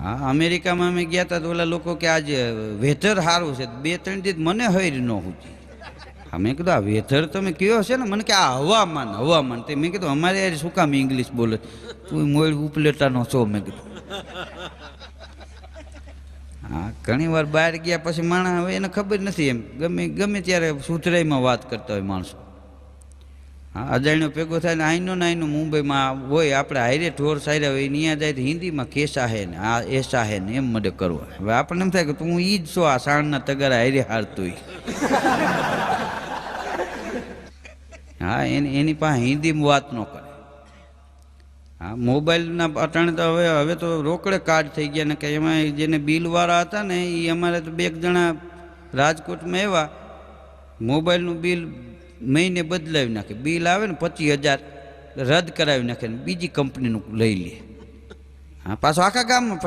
હા, અમેરિકામાં અમે ગયા હતા તો ઓલા લોકો કે આજે વેધર સારું છે, 2-3 દિવસ મને હૈર ન હતી. મેં કીધું આ વેધર તમે કયો છે ને, મને કે આ હવામાન હવામાન. તે મેં કીધું અમારે યાર શું કામ ઇંગ્લિશ બોલે, તું મોડ ઉપલેટાનો છો. મેં કીધું હા, ઘણી વાર બહાર ગયા પછી માણસ હવે એને ખબર નથી, એમ ગમે ગમે ત્યારે સુધરાઈમાં વાત કરતા હોય માણસો. હા, અજાણ્યો ભેગો થાય ને આઈનો મુંબઈમાં હોય, આપણે હારે ઢોર સાર્યા હોય ત્યાં જાય તો હિન્દીમાં કેસા હે ને આ એસા હે ને એમ મડે કરવા. હવે આપણને એમ થાય કે તું ઈ જ છો, આ સાણના તગારા હારે હારતું. હા, એની પાસે હિન્દીમાં વાત ન કરે. હા, મોબાઈલના અટાણે તો હવે તો રોકડે કાર્ડ થઈ ગયા ને, કે એમાં જેને બિલવાળા હતા ને એ અમારે તો 2 જણા રાજકોટમાં એવા મોબાઈલનું બિલ મહિને બદલાવી નાખે. બિલ આવે ને 25,000 રદ કરાવી નાખે ને બીજી કંપનીનું લઈ લે. હા, પાછો આખા ગામમાં